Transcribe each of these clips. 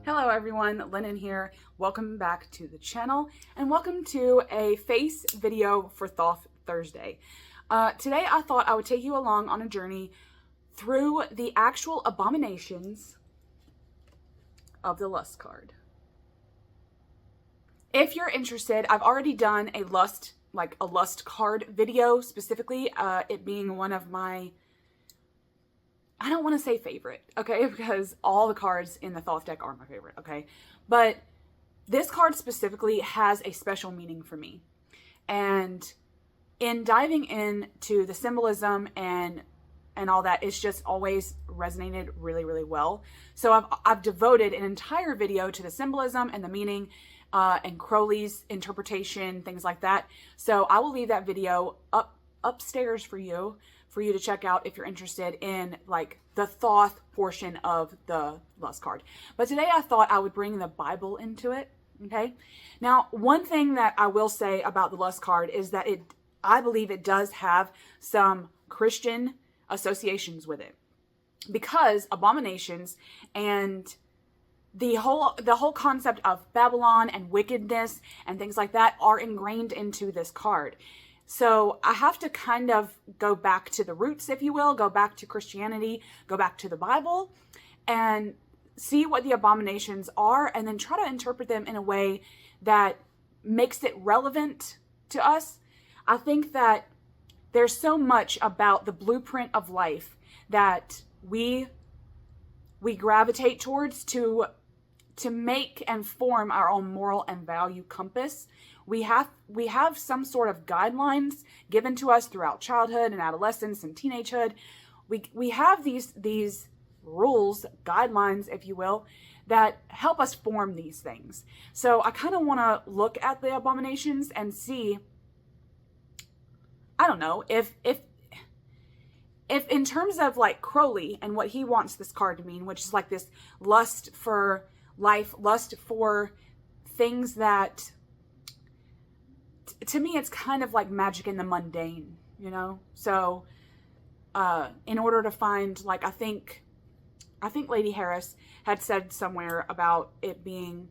Hello everyone, Lennon here. Welcome back to the channel and welcome to a face video for Thoth Thursday. Today I thought I would take you along on a journey through the actual abominations of the lust card. If you're interested, I've already done a lust card video specifically, it being one of my, I don't want to say favorite, okay, because all the cards in the Thoth deck are my favorite, okay, but this card specifically has a special meaning for me. And in diving into the symbolism and all that, it's just always resonated really, really well. So I've devoted an entire video to the symbolism and the meaning and Crowley's interpretation, things like that. So I will leave that video upstairs for you to check out if you're interested in like the Thoth portion of the lust card. But today I thought I would bring the Bible into it, okay? Now, one thing that I will say about the lust card is that I believe it does have some Christian associations with it, because abominations and the whole concept of Babylon and wickedness and things like that are ingrained into this card. So I have to kind of go back to the roots, if you will, go back to Christianity, go back to the Bible and see what the abominations are and then try to interpret them in a way that makes it relevant to us. I think that there's so much about the blueprint of life that we gravitate towards to make and form our own moral and value compass. We have some sort of guidelines given to us throughout childhood and adolescence and teenagehood. We have these rules, guidelines, if you will, that help us form these things. So I kind of want to look at the abominations and see, I don't know, if in terms of like Crowley and what he wants this card to mean, which is like this lust for life, lust for things that, to me, it's kind of like magic in the mundane, you know? So, in order to find, like, I think Lady Harris had said somewhere about it being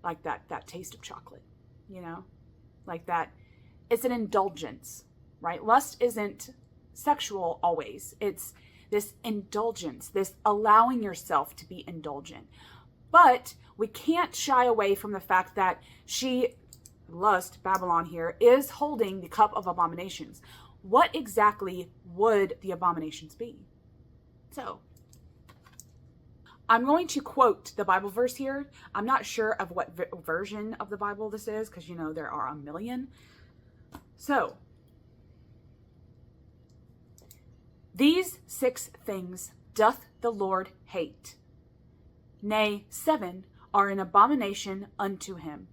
like that taste of chocolate, you know? Like that, it's an indulgence, right? Lust isn't sexual always. It's this indulgence, this allowing yourself to be indulgent. But we can't shy away from the fact that Babylon here, is holding the cup of abominations. What exactly would the abominations be? So, I'm going to quote the Bible verse here. I'm not sure of what version of the Bible this is, because, you know, there are a million. So, these 6 things doth the Lord hate. Nay, 7 are an abomination unto him: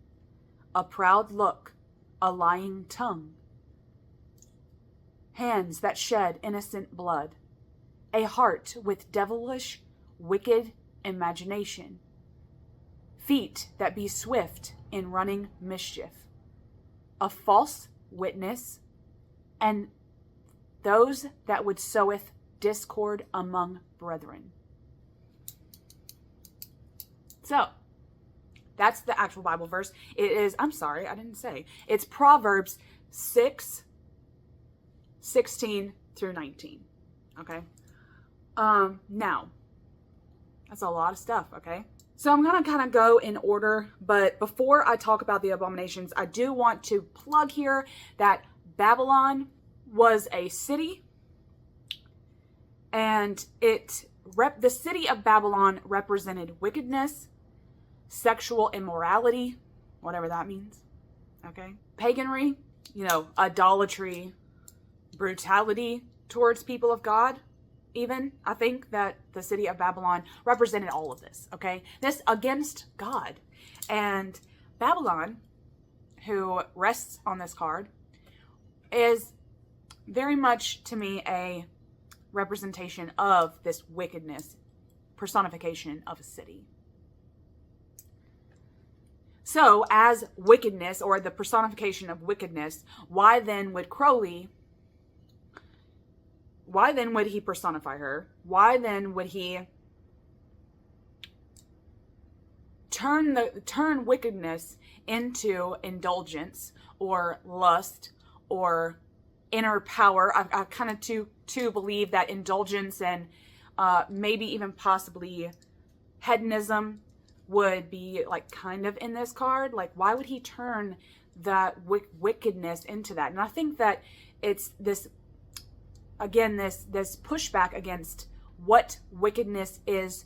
a proud look, a lying tongue, hands that shed innocent blood, a heart with devilish, wicked imagination, feet that be swift in running mischief, a false witness, and those that would soweth discord among brethren. So, that's the actual Bible verse. It is, I'm sorry, I didn't say. It's Proverbs 6:16 through 19. Okay? Now, that's a lot of stuff, okay? So I'm going to kind of go in order, but before I talk about the abominations, I do want to plug here that Babylon was a city, and the city of Babylon represented wickedness, sexual immorality, whatever that means, okay? Paganry, you know, idolatry, brutality towards people of God, even. I think that the city of Babylon represented all of this, okay? This against God. And Babylon, who rests on this card, is very much, to me, a representation of this wickedness, personification of a city. So, as wickedness, or the personification of wickedness, why then would he personify her? Why then would he turn wickedness into indulgence or lust or inner power. I kind of to believe that indulgence and maybe even possibly hedonism would be like kind of in this card. Like, why would he turn that wickedness into that? And I think that it's this, again, this pushback against what wickedness is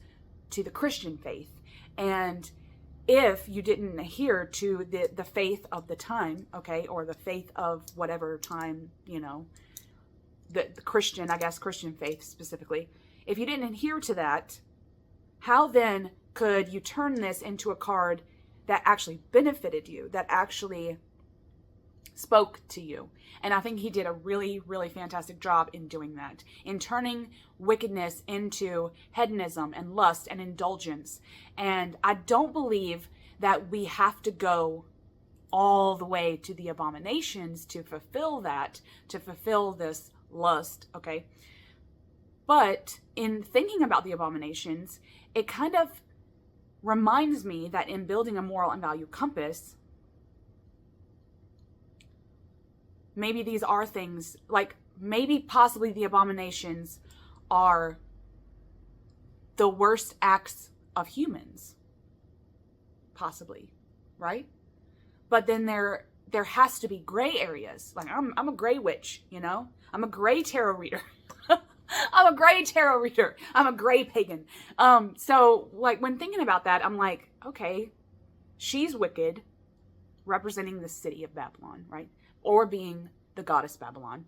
to the Christian faith. And if you didn't adhere to the faith of the time, okay, or the faith of whatever time, you know, the Christian, I guess, Christian faith specifically, if you didn't adhere to that, how then could you turn this into a card that actually benefited you, that actually spoke to you? And I think he did a really, really fantastic job in doing that, in turning wickedness into hedonism and lust and indulgence. And I don't believe that we have to go all the way to the abominations to fulfill that, to fulfill this lust, okay? But in thinking about the abominations, it kind of reminds me that in building a moral and value compass, maybe these are things, like maybe possibly the abominations are the worst acts of humans. Possibly, right? But then there has to be gray areas. Like, I'm a gray witch, you know? I'm a gray tarot reader. I'm a gray tarot reader. I'm a gray pagan. So like when thinking about that, I'm like, okay, she's wicked, representing the city of Babylon, right? Or being the goddess Babylon.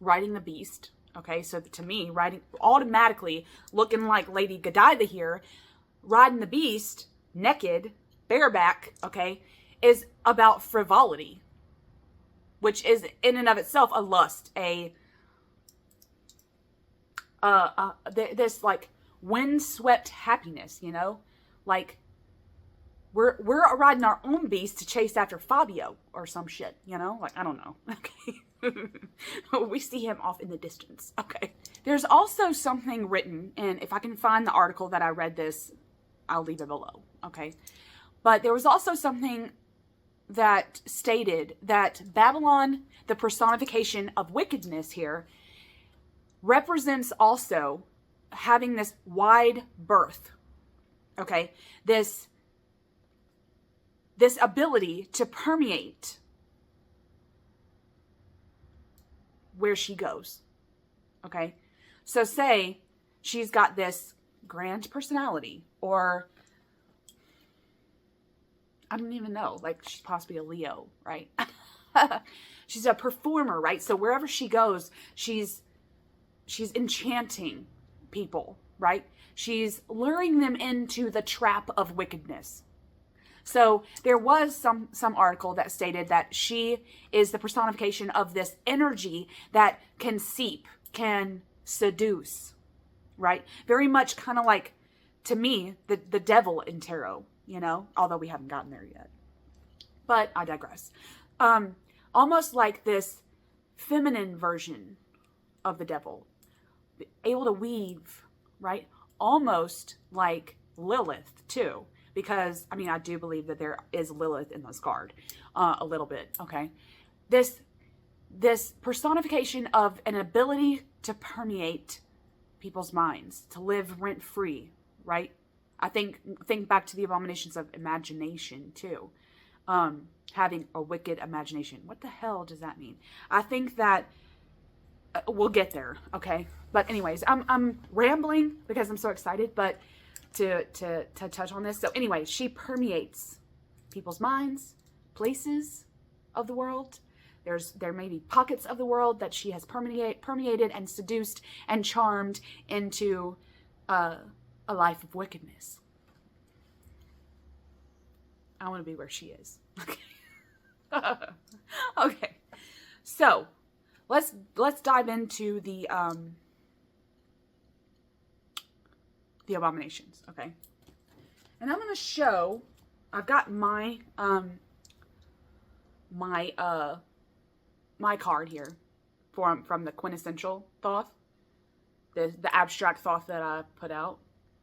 Riding the beast. Okay, so to me, riding, automatically looking like Lady Godiva here, riding the beast, naked, bareback, okay, is about frivolity, which is in and of itself a lust, this like windswept happiness, you know, like we're riding our own beast to chase after Fabio or some shit, you know, like I don't know, okay. We see him off in the distance, okay. There's also something written, and if I can find the article that I read this, I'll leave it below, okay. But there was also something that stated that Babylon, the personification of wickedness here, represents also having this wide berth, okay? This ability to permeate where she goes, okay? So say she's got this grand personality, or I don't even know, like she's possibly a Leo, right? She's a performer, right? So wherever she goes, she's enchanting people, right? She's luring them into the trap of wickedness. So there was some article that stated that she is the personification of this energy that can seep, can seduce, right? Very much kind of like, to me, the devil in tarot, you know, although we haven't gotten there yet. But I digress. Almost like this feminine version of the devil, able to weave, right? Almost like Lilith too, because I mean, I do believe that there is Lilith in this card, a little bit, okay? This personification of an ability to permeate people's minds, to live rent-free, right? I think back to the abominations of imagination too. Having a wicked imagination. What the hell does that mean? I think that we'll get there, okay? But anyways, I'm rambling because I'm so excited, but to touch on this. So anyway, she permeates people's minds, places of the world. There may be pockets of the world that she has permeated and seduced and charmed into a life of wickedness. I want to be where she is. Okay. Okay. So let's dive into the abominations. Okay. And I'm going to show, I've got my my card here from the Quintessential Thoth, the abstract Thoth that I put out.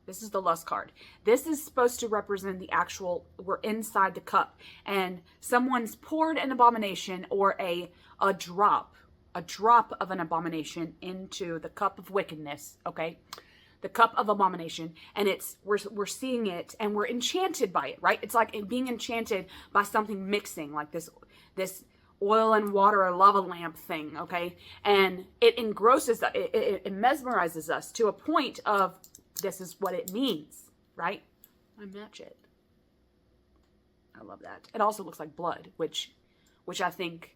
This is the lust card. This is supposed to represent the actual, we're inside the cup and someone's poured an abomination or a drop of an abomination into the cup of wickedness, okay? The cup of abomination, and we're seeing it and we're enchanted by it, right? It's like being enchanted by something mixing, like this oil and water or lava lamp thing, okay? And it engrosses, it mesmerizes us to a point of, this is what it means, right? I match it. I love that. It also looks like blood, which I think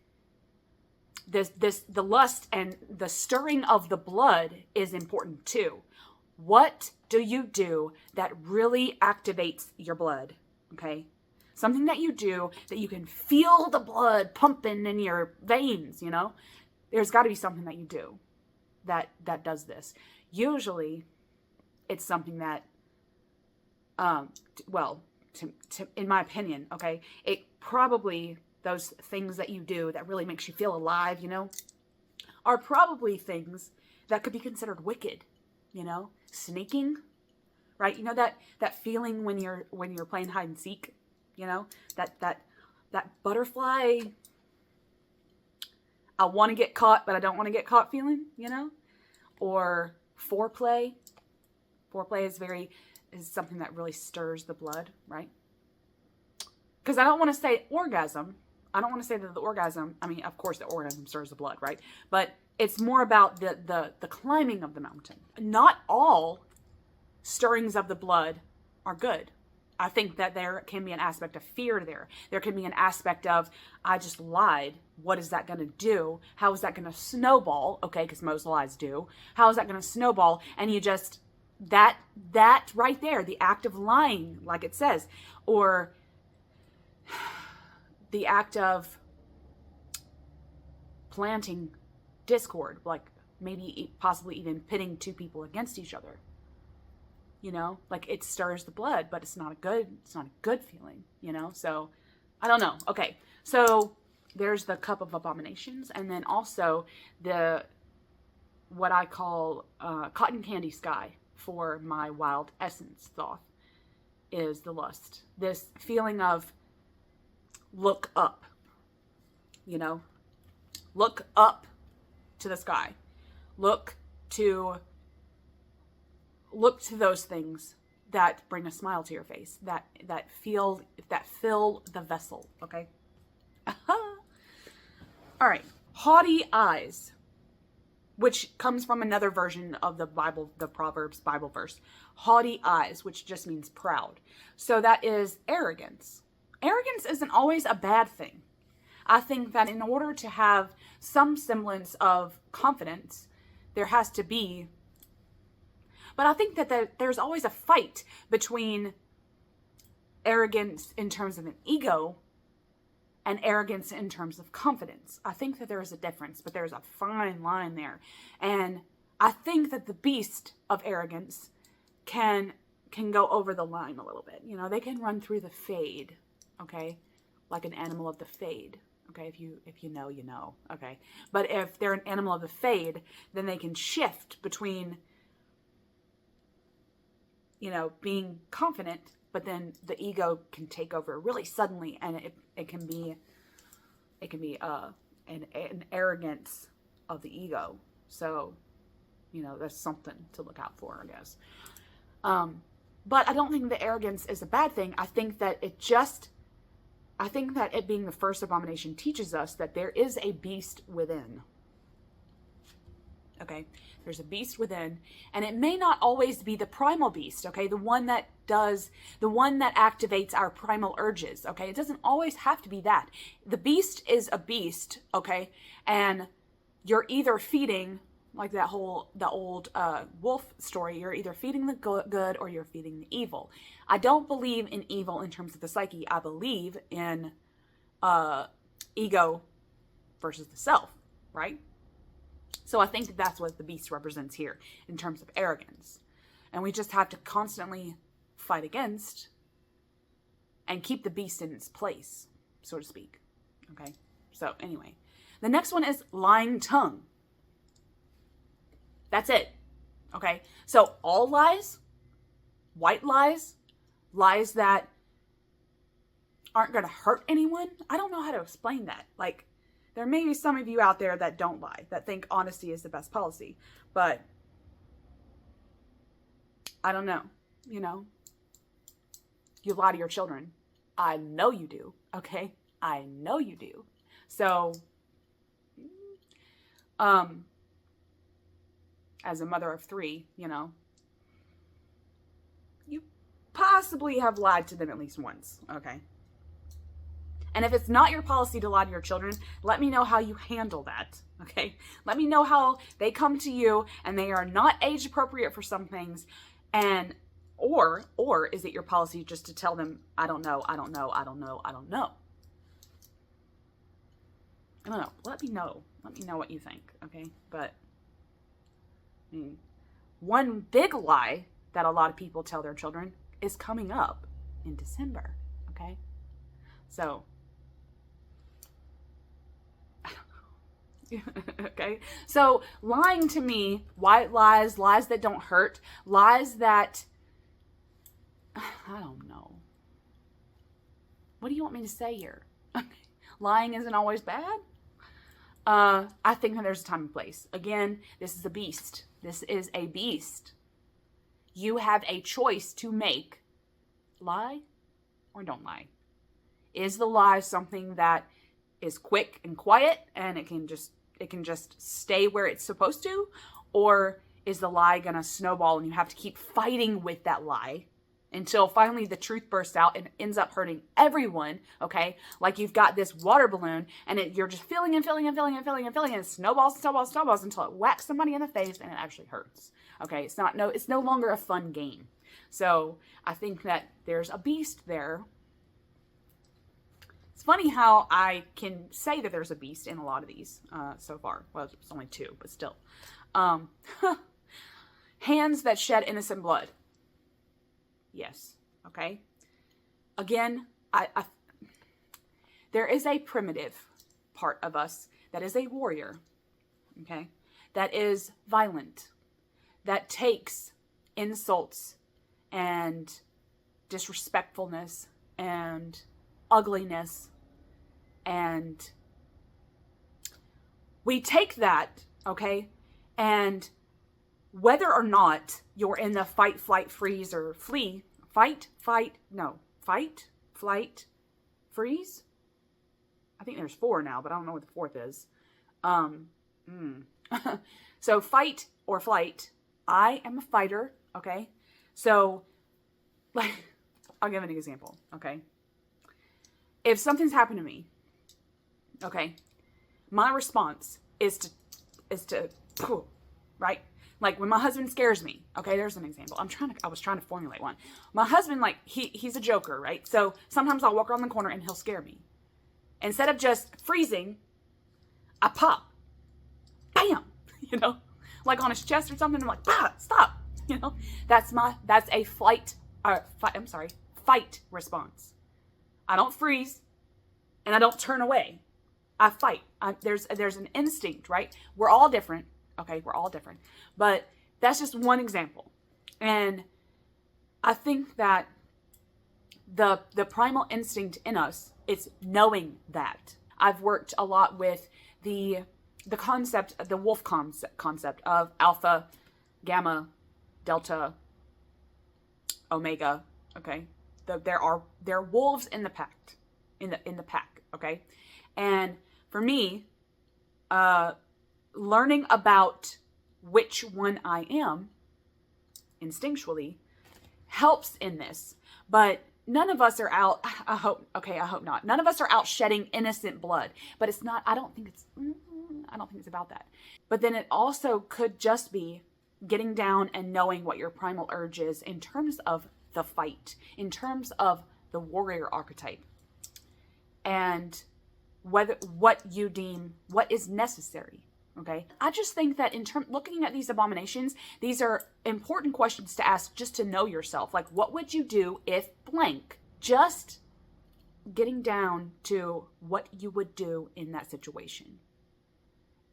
the lust and the stirring of the blood is important too. What do you do that really activates your blood? Okay? Something that you do that you can feel the blood pumping in your veins, you know? There's got to be something that you do that does this. Usually, it's something that, in my opinion, okay, it probably, those things that you do that really makes you feel alive, you know, are probably things that could be considered wicked, you know, sneaking, right? You know, that feeling when you're playing hide and seek, you know, that butterfly, I want to get caught, but I don't want to get caught feeling, you know, or foreplay. Foreplay is something that really stirs the blood, right? Because I don't want to say orgasm. I don't want to say that the orgasm, I mean, of course the orgasm stirs the blood, right? But it's more about the climbing of the mountain. Not all stirrings of the blood are good. I think that there can be an aspect of fear there. There can be an aspect of, I just lied. What is that going to do? How is that going to snowball? Okay, because most lies do. How is that going to snowball? And you just... that right there, the act of lying, like it says, or the act of planting discord, like maybe possibly even pitting two people against each other, you know, like it stirs the blood, but it's not a good feeling, you know? So I don't know. Okay. So there's the cup of abominations. And then also what I call cotton candy sky for my wild essence Thoth is the lust. This feeling of look up, you know, look up to the sky, look to those things that bring a smile to your face, that fill the vessel. Okay. All right. Haughty eyes, which comes from another version of the Bible, the Proverbs Bible verse. Haughty eyes, which just means proud. So that is arrogance. Arrogance isn't always a bad thing. I think that in order to have some semblance of confidence, there has to be... But I think that there's always a fight between arrogance in terms of an ego and arrogance in terms of confidence. I think that there is a difference, but there's a fine line there. And I think that the beast of arrogance can go over the line a little bit. You know, they can run through the fade, okay? Like an animal of the fade, okay? If you know, you know, okay? But if they're an animal of the fade, then they can shift between, you know, being confident, but then the ego can take over really suddenly, and it can be an arrogance of the ego. So, you know, that's something to look out for, I guess. But I don't think the arrogance is a bad thing. I think that it being the first abomination teaches us that there is a beast within. Okay, there's a beast within, and it may not always be the primal beast, okay, the one that activates our primal urges, okay, it doesn't always have to be that. The beast is a beast, okay, and you're either feeding, like the old wolf story, you're either feeding the good or you're feeding the evil. I don't believe in evil in terms of the psyche. I believe in ego versus the self, right? So I think that that's what the beast represents here in terms of arrogance. And we just have to constantly fight against and keep the beast in its place, so to speak. Okay? So anyway, the next one is lying tongue. That's it. Okay? So all lies white lies, lies that aren't going to hurt anyone. I don't know how to explain that. Like, there may be some of you out there that don't lie, that think honesty is the best policy, but I don't know, you know, you lie to your children. I know you do, okay? I know you do. So, as a mother of 3, you know, you possibly have lied to them at least once, okay? And if it's not your policy to lie to your children, let me know how you handle that, okay? Let me know how they come to you and they are not age appropriate for some things, and or is it your policy just to tell them, I don't know, I don't know, I don't know, I don't know. I don't know. Let me know. Let me know what you think, okay? But I mean, one big lie that a lot of people tell their children is coming up in December, okay? So, I don't know. Okay? So, lying to me, white lies, lies that don't hurt, lies that, I don't know. What do you want me to say here? Lying isn't always bad? I think that there's a time and place. Again, this is a beast. This is a beast. You have a choice to make. Lie or don't lie. Is the lie something that is quick and quiet and it can just stay where it's supposed to? Or is the lie gonna snowball and you have to keep fighting with that lie until finally the truth bursts out and ends up hurting everyone, okay? Like you've got this water balloon and you're just filling and filling and filling and filling and filling and it snowballs and snowballs and snowballs until it whacks somebody in the face and it actually hurts, okay? It's no longer a fun game. So I think that there's a beast there. It's funny how I can say that there's a beast in a lot of these so far. Well, it's only 2, but still. Hands that shed innocent blood. Yes. Okay. Again, there is a primitive part of us that is a warrior. Okay. That is violent. That takes insults and disrespectfulness and ugliness, and we take that, okay, and whether or not you're in the fight, flight, freeze, or flee, fight, flight, freeze? I think there's 4 now, but I don't know what the 4th is. So fight or flight. I am a fighter, okay? So, like, I'll give an example, okay? If something's happened to me, okay, my response is to, right? Like when my husband scares me, okay, there's an example. I was trying to formulate one. My husband, like, he's a joker, right? So sometimes I'll walk around the corner and he'll scare me. Instead of just freezing, I pop. Bam! You know? Like on his chest or something. I'm like, bah, stop! You know? That's a fight response. I don't freeze and I don't turn away. I fight. There's an instinct, right? We're all different. Okay, we're all different. But that's just one example. And I think that the primal instinct in us is knowing that. I've worked a lot with the concept, the wolf concept of alpha, gamma, delta, omega, okay? There are wolves in the pack, in the pack, okay? And for me, learning about which one I am instinctually helps in this. But none of us are out, I hope not. None of us are out shedding innocent blood. But it's not, I don't think it's about that. But then it also could just be getting down and knowing what your primal urge is in terms of the fight, in terms of the warrior archetype. And what you deem, what is necessary. Okay. I just think that looking at these abominations, these are important questions to ask just to know yourself. Like, what would you do if blank? Just getting down to what you would do in that situation.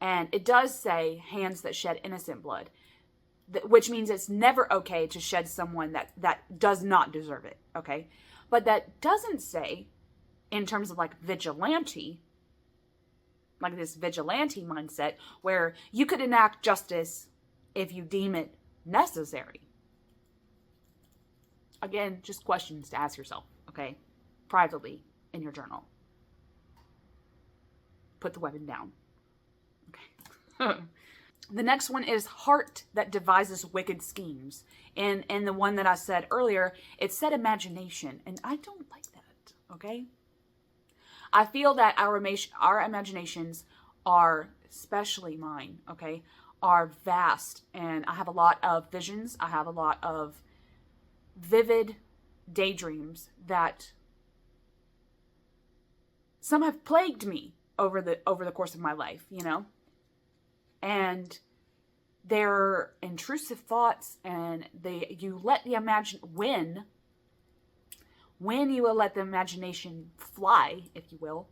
And it does say hands that shed innocent blood. which means it's never okay to shed someone that does not deserve it, okay? But that doesn't say, in terms of like vigilante, like this vigilante mindset, where you could enact justice if you deem it necessary. Again, just questions to ask yourself, okay? Privately in your journal. Put the weapon down. Okay. The next one is heart that devises wicked schemes. And the one that I said earlier, it said imagination. And I don't like that, okay? I feel that our imaginations are, especially mine, okay, are vast. And I have a lot of visions. I have a lot of vivid daydreams that some have plagued me over the course of my life, you know? And they're intrusive thoughts, and you let the when you will let the imagination fly, if you will,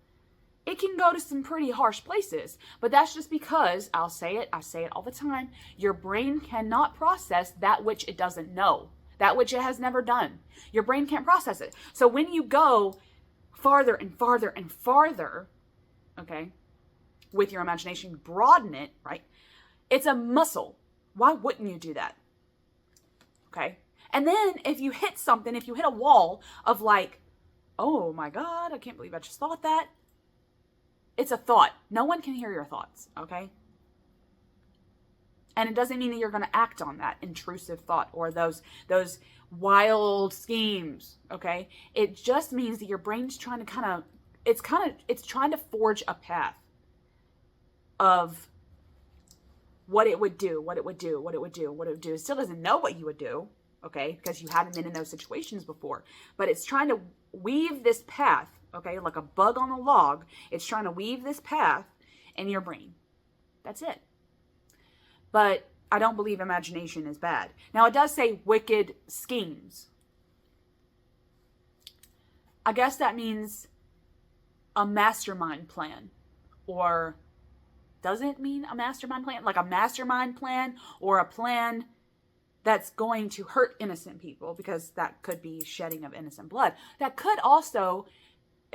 it can go to some pretty harsh places. But that's just because, I say it all the time, your brain cannot process that which it doesn't know, that which it has never done. Your brain can't process it. So when you go farther and farther and farther, okay, with your imagination, broaden it, right? It's a muscle. Why wouldn't you do that? Okay. And then if you hit something, if you hit a wall of like, oh my God, I can't believe I just thought that. It's a thought. No one can hear your thoughts, okay? And it doesn't mean that you're going to act on that intrusive thought or those wild schemes, okay? It just means that your brain's trying to it's trying to forge a path of what it would do. It still doesn't know what you would do, okay? Because you haven't been in those situations before. But it's trying to weave this path, okay? Like a bug on a log. It's trying to weave this path in your brain. That's it. But I don't believe imagination is bad. Now, it does say wicked schemes. I guess that means a mastermind plan. Or does it mean a mastermind plan? Like a mastermind plan or a plan that's going to hurt innocent people, because that could be shedding of innocent blood. That could also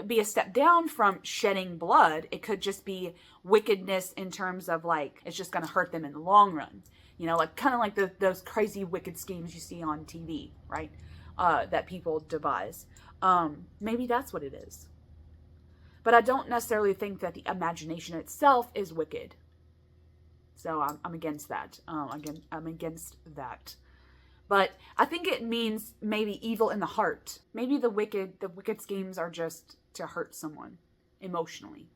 be a step down from shedding blood. It could just be wickedness in terms of like, it's just going to hurt them in the long run. You know, like kind of like those crazy wicked schemes you see on TV, right? That people devise. Maybe that's what it is. But I don't necessarily think that the imagination itself is wicked. So I'm against that. I'm against that. But I think it means maybe evil in the heart. Maybe the wicked schemes are just to hurt someone emotionally.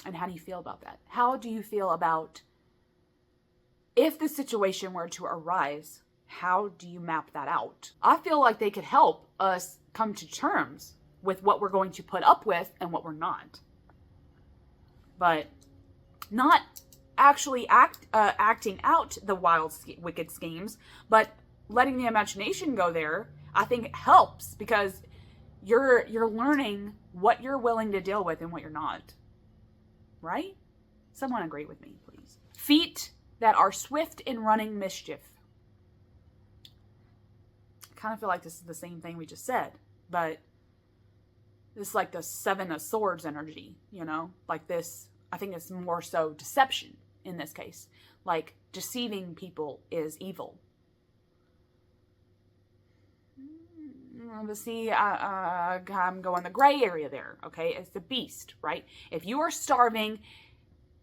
And how do you feel about that? How do you feel about if the situation were to arise? How do you map that out? I feel like they could help us come to terms with what we're going to put up with and what we're not. But not actually acting out the wild, wicked schemes, but letting the imagination go there, I think it helps, because you're learning what you're willing to deal with and what you're not. Right? Someone agree with me, please. Feet that are swift in running mischief. I kind of feel like this is the same thing we just said, but this is like the Seven of Swords energy, you know? Like this, I think it's more so deception in this case. Like deceiving people is evil. But see, I'm going the gray area there, okay? It's the beast, right? If you are starving,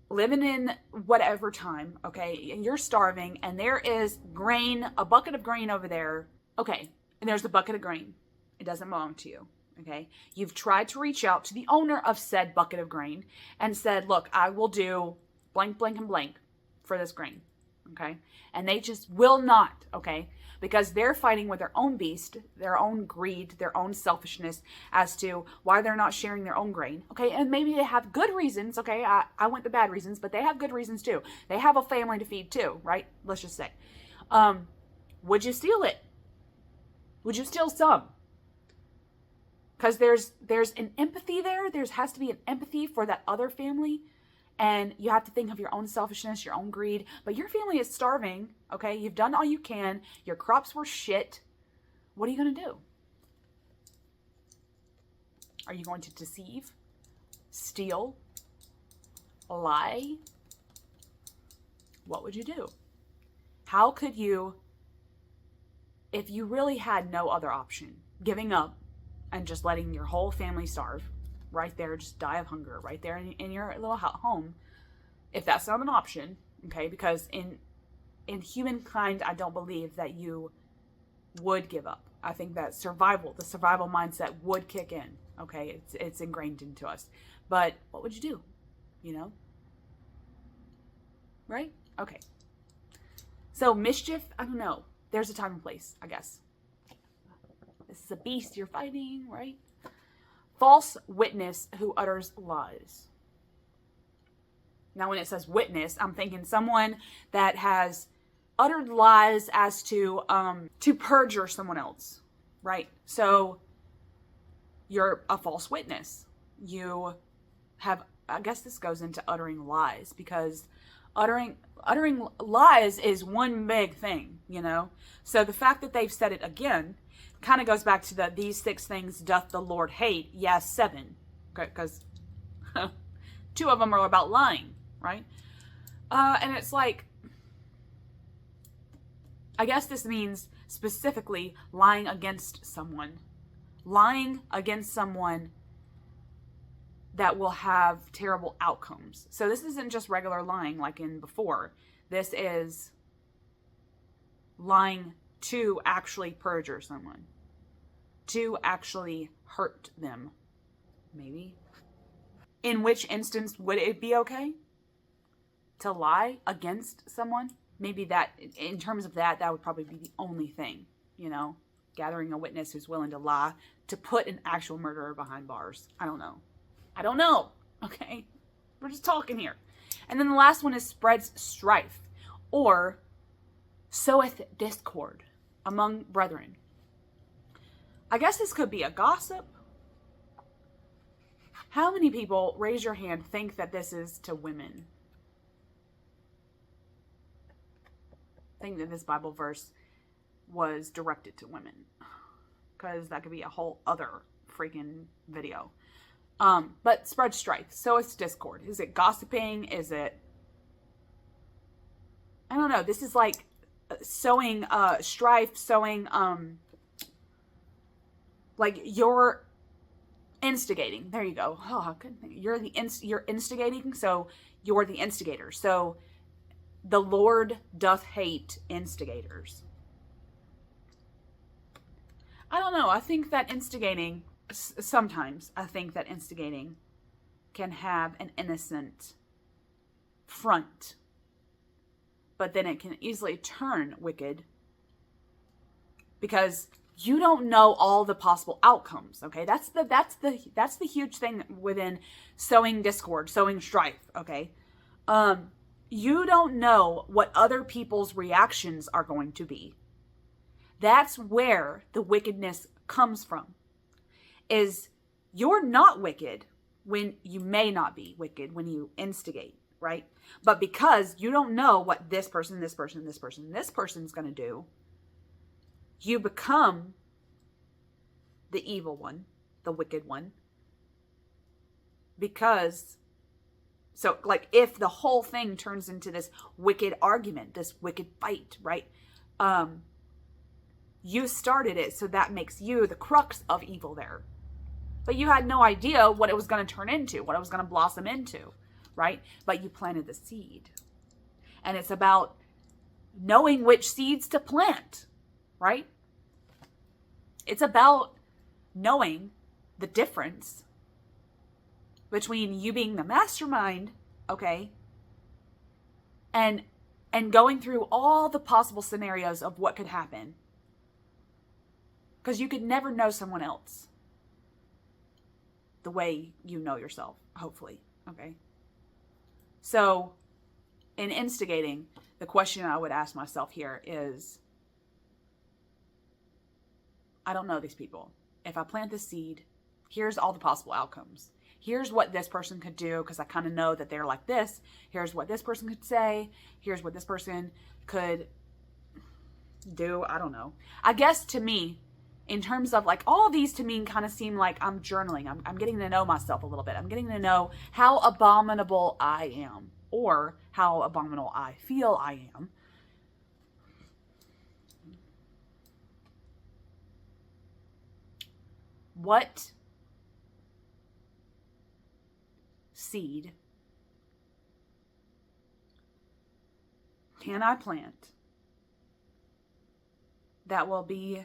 living in whatever time, okay, and you're starving, and there is grain, a bucket of grain over there, okay, and there's the bucket of grain. It doesn't belong to you. Okay, you've tried to reach out to the owner of said bucket of grain and said, look, I will do blank, blank, and blank for this grain. Okay, and they just will not. Okay, because they're fighting with their own beast, their own greed, their own selfishness as to why they're not sharing their own grain. Okay, and maybe they have good reasons. Okay, I went the bad reasons, but they have good reasons too. They have a family to feed too, right? Let's just say. Would you steal it? Would you steal some? Because there's an empathy there. There has to be an empathy for that other family. and you have to think of your own selfishness, your own greed, but your family is starving, okay? You've done all you can. Your crops were shit. What are you going to do? Are you going to deceive, steal, lie? What would you do? How could you, if you really had no other option, giving up and just letting your whole family starve right there, just die of hunger right there in your little home, if that's not an option, okay? Because in humankind, I don't believe that you would give up. I think that the survival mindset would kick in, okay? It's ingrained into us. But what would you do? You know? Right? Okay. So mischief, I don't know. There's a time and place, I guess. This is a beast you're fighting, right? False witness who utters lies. Now, when it says witness, I'm thinking someone that has uttered lies as to perjure someone else, right? So you're a false witness. You have, I guess this goes into uttering lies, because uttering lies is one big thing, you know? So the fact that they've said it again kind of goes back to these 6 things doth the Lord hate. Yes, 7. Because 2 of them are about lying, right? And it's like, I guess this means specifically lying against someone. Lying against someone that will have terrible outcomes. So this isn't just regular lying like in before. This is lying to actually perjure someone, to actually hurt them, maybe. In which instance would it be okay to lie against someone? Maybe that, in terms of that would probably be the only thing, you know, gathering a witness who's willing to lie to put an actual murderer behind bars. I don't know. Okay. We're just talking here. And then the last one is spreads strife, or soweth discord among brethren. I guess this could be a gossip. How many people, raise your hand, think that this is to women? Think that this Bible verse was directed to women, because that could be a whole other freaking video. But spread strife. So it's discord. Is it gossiping? Is it, I don't know. This is like sowing strife, sowing like you're instigating. There you go. Oh, I couldn't think. You're instigating, so you're the instigator. So the Lord doth hate instigators. I don't know. I think that instigating, sometimes I think that instigating can have an innocent front, but then it can easily turn wicked, because you don't know all the possible outcomes. Okay, that's the huge thing within sowing discord, sowing strife. Okay, you don't know what other people's reactions are going to be. That's where the wickedness comes from. Is you're not wicked when you may not be wicked when you instigate, right? But because you don't know what this person's going to do, you become the evil one, the wicked one. Because, so like if the whole thing turns into this wicked argument, this wicked fight, right? You started it, so that makes you the crux of evil there. But you had no idea what it was going to turn into, what it was going to blossom into, right? But you planted the seed. And it's about knowing which seeds to plant, right? It's about knowing the difference between you being the mastermind, okay, and going through all the possible scenarios of what could happen. Because you could never know someone else the way you know yourself, hopefully, okay? So, in instigating, the question I would ask myself here is, I don't know these people. If I plant this seed, here's all the possible outcomes. here's what this person could do, because I kind of know that they're like this. Here's what this person could say. Here's what this person could do. I don't know. I guess to me, in terms of like all of these to me kind of seem like I'm journaling. I'm getting to know myself a little bit. I'm getting to know how abominable I am, or how abominable I feel I am. What seed can I plant that will be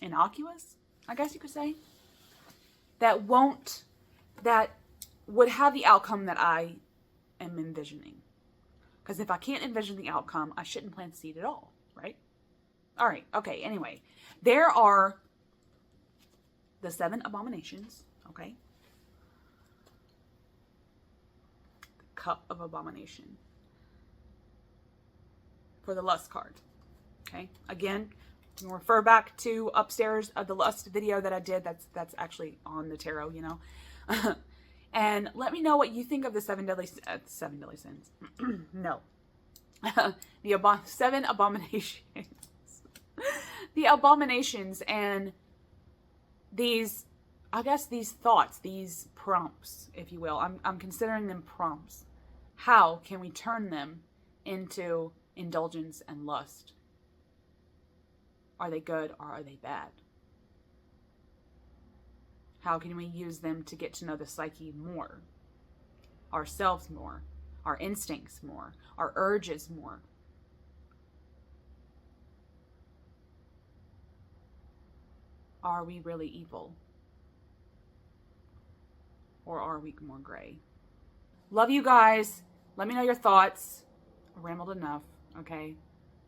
innocuous, I guess you could say, that would have the outcome that I am envisioning? Because if I can't envision the outcome, I shouldn't plant seed at all, right? All right, okay, anyway. There are the 7 abominations, okay? The cup of abomination. For the lust card, okay? Again, you can refer back to upstairs of the lust video that I did. That's actually on the tarot, you know. And let me know what you think of the 7 deadly sins. No. The 7 abominations. The abominations, and these, I guess, these thoughts, these prompts, if you will. I'm considering them prompts. How can we turn them into indulgence and lust? Are they good or are they bad? How can we use them to get to know the psyche more, ourselves more, our instincts more, our urges more? Are we really evil? Or are we more gray? Love you guys. Let me know your thoughts. I rambled enough, okay?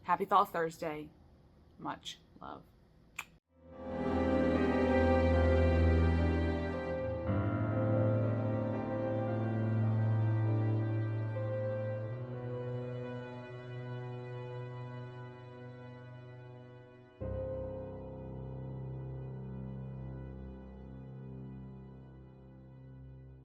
Happy Thought Thursday. Much love.